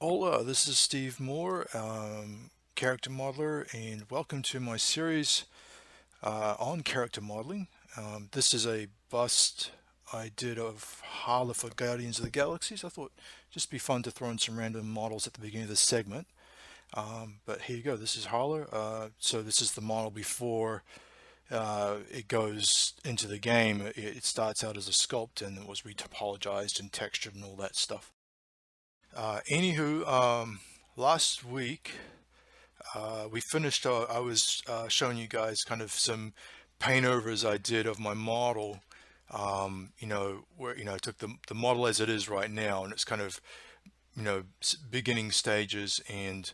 Hola, this is Steve Moore, character modeler, and welcome to my series on character modeling. This is a bust I did of Hala for Guardians of the Galaxies. I thought just be fun to throw in some random models at the beginning of this segment. But here you go. This is Hala. So this is the model before it goes into the game. It starts out as a sculpt and it was retopologized and textured and all that stuff. Anywho, last week we finished. I was showing you guys kind of some paint overs I did of my model. Where I took the model as it is right now, and it's kind of beginning stages and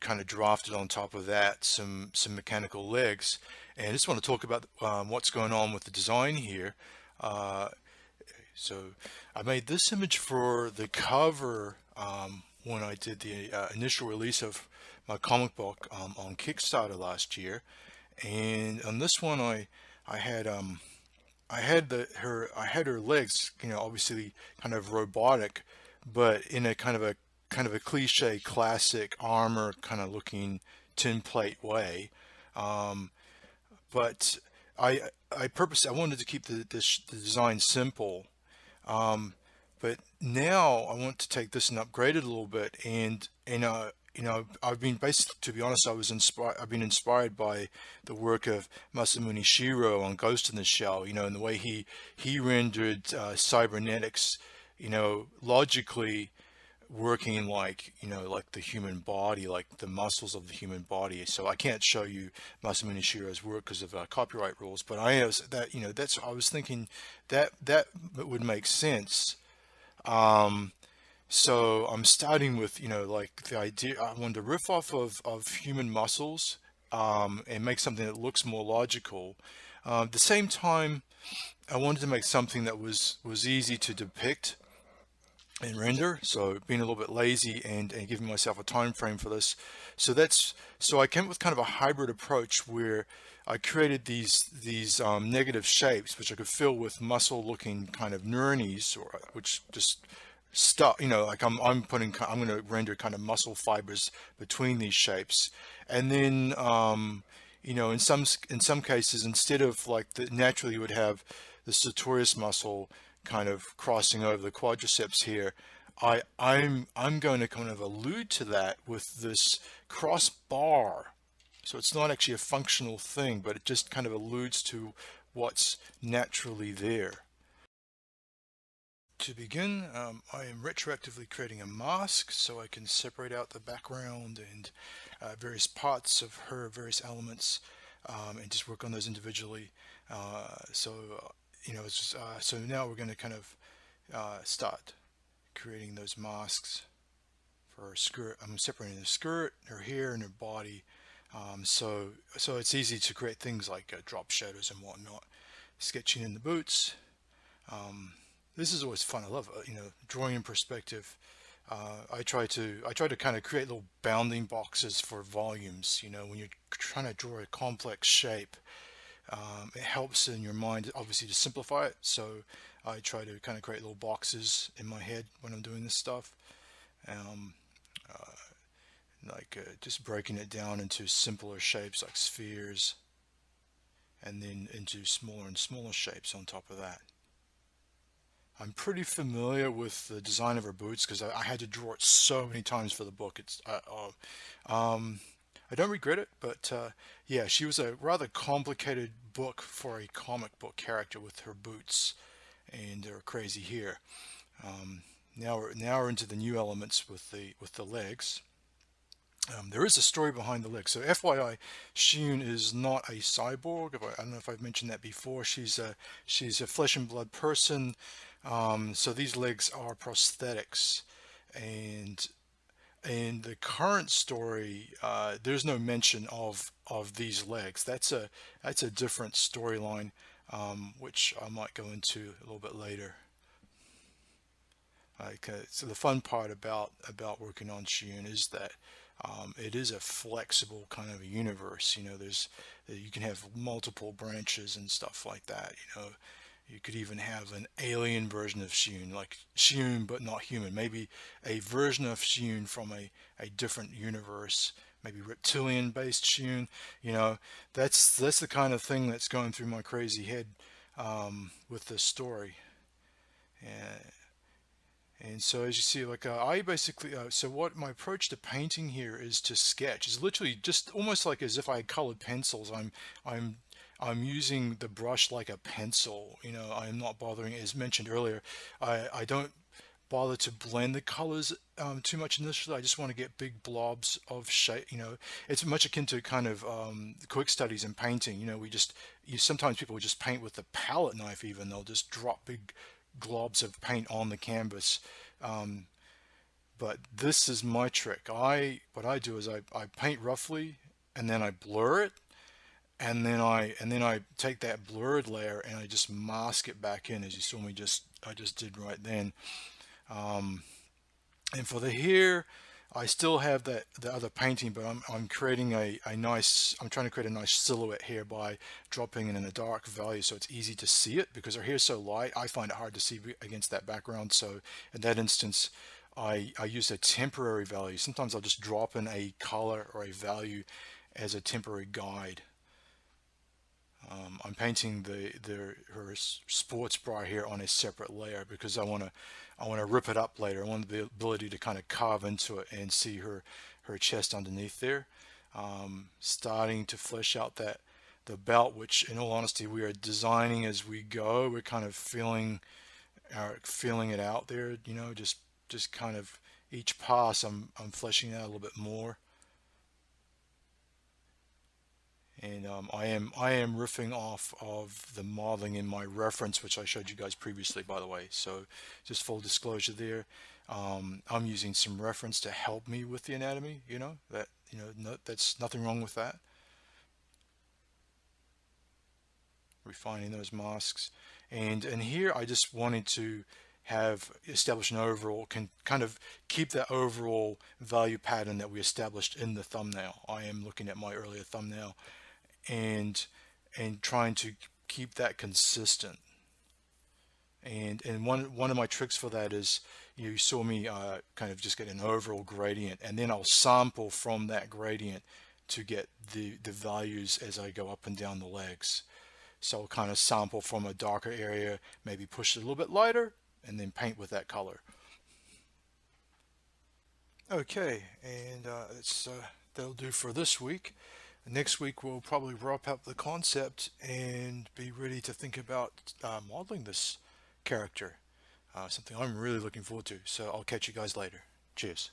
kind of drafted on top of that some mechanical legs. And I just want to talk about what's going on with the design here. Uh, so I made this image for the cover when I did the initial release of my comic book on Kickstarter last year. And on this one, I had I had her legs, obviously kind of robotic, but in a kind of a cliche classic armor kind of looking tin plate way. Um, but I wanted to keep the design simple, um, but now I want to take this and upgrade it a little bit. I've been basically, to be honest, I've been inspired by the work of Masamune Shirow on Ghost in the Shell. And the way he rendered cybernetics, logically working like the human body, like the muscles of the human body. So I can't show you Masamune Shirow's work because of copyright rules, but I was thinking that would make sense. um so I'm starting with like the idea. I wanted to riff off of human muscles, and make something that looks more logical. At the same time, I wanted to make something that was easy to depict and render, so being a little bit lazy and giving myself a time frame for this. So I came up with kind of a hybrid approach where I created these negative shapes which I could fill with muscle looking kind of nurnies, or which just stuff, like I'm going to render kind of muscle fibers between these shapes. And then in some cases, instead of like naturally you would have the sartorius muscle kind of crossing over the quadriceps here, I'm going to kind of allude to that with this crossbar. So it's not actually a functional thing, but it just kind of alludes to what's naturally there. To begin, I am retroactively creating a mask so I can separate out the background and various parts of her, various elements, and just work on those individually. So now we're going to kind of start creating those masks for her skirt. I'm separating the skirt, her hair, and her body. So it's easy to create things like drop shadows and whatnot. Sketching in the boots. Um, this is always fun. I love drawing in perspective. I try to kind of create little bounding boxes for volumes. When you're trying to draw a complex shape, it helps in your mind obviously to simplify it. So I try to kind of create little boxes in my head when I'm doing this stuff. Um, just breaking it down into simpler shapes like spheres, and then into smaller and smaller shapes on top of that. I'm pretty familiar with the design of her boots because I had to draw it so many times for the book. I don't regret it, but yeah, she was a rather complicated book for a comic book character with her boots and her crazy hair. Now we're into the new elements with the legs. There is a story behind the legs. So FYI, Shiyun is not a cyborg. I don't know if I've mentioned that before. She's a flesh and blood person. So these legs are prosthetics, and in the current story, there's no mention of these legs. That's a different storyline, which I might go into a little bit later. So the fun part about working on Shiyun is that it is a flexible kind of a universe. You can have multiple branches and stuff like that. You could even have an alien version of Shun, like Shun but not human. Maybe a version of Shun from a different universe, maybe reptilian based Shun. You know, that's the kind of thing that's going through my crazy head with this story. And, and so as you see, like I basically, so what my approach to painting here is to sketch. It's literally just almost like as if I had colored pencils. I'm I'm using the brush like a pencil. You know, I'm not bothering, as mentioned earlier, I don't bother to blend the colors too much initially. I just want to get big blobs of shape. You know, it's much akin to kind of quick studies in painting. You know, sometimes people just paint with a palette knife. Even they'll just drop big globs of paint on the canvas. Um, but this is my trick. What I do is I paint roughly and then I blur it, and then I take that blurred layer and I just mask it back in, as you saw me I just did right then. Um, and for the hair, I still have the other painting, but I'm creating a nice, I'm trying to create a nice silhouette here by dropping it in a dark value so it's easy to see it, because her hair is so light I find it hard to see against that background. So in that instance, I use a temporary value. Sometimes I'll just drop in a color or a value as a temporary guide. I'm painting her sports bra here on a separate layer because I want to rip it up later. I want the ability to kind of carve into it and see her chest underneath there. Starting to flesh out the belt, which in all honesty we are designing as we go. We're kind of feeling it out there. You know, just kind of each pass I'm fleshing out a little bit more. And I am riffing off of the modeling in my reference, which I showed you guys previously, by the way. So just full disclosure there. I'm using some reference to help me with the anatomy. That's nothing wrong with that. Refining those masks, and here I just wanted to have established an overall, can kind of keep that overall value pattern that we established in the thumbnail. I am looking at my earlier thumbnail and trying to keep that consistent. And one of my tricks for that is, you saw me kind of just get an overall gradient, and then I'll sample from that gradient to get the values as I go up and down the legs. So I'll kind of sample from a darker area, maybe push it a little bit lighter, and then paint with that color. Okay, and that'll do for this week. Next week we'll probably wrap up the concept and be ready to think about modeling this character. Something I'm really looking forward to. So I'll catch you guys later. Cheers.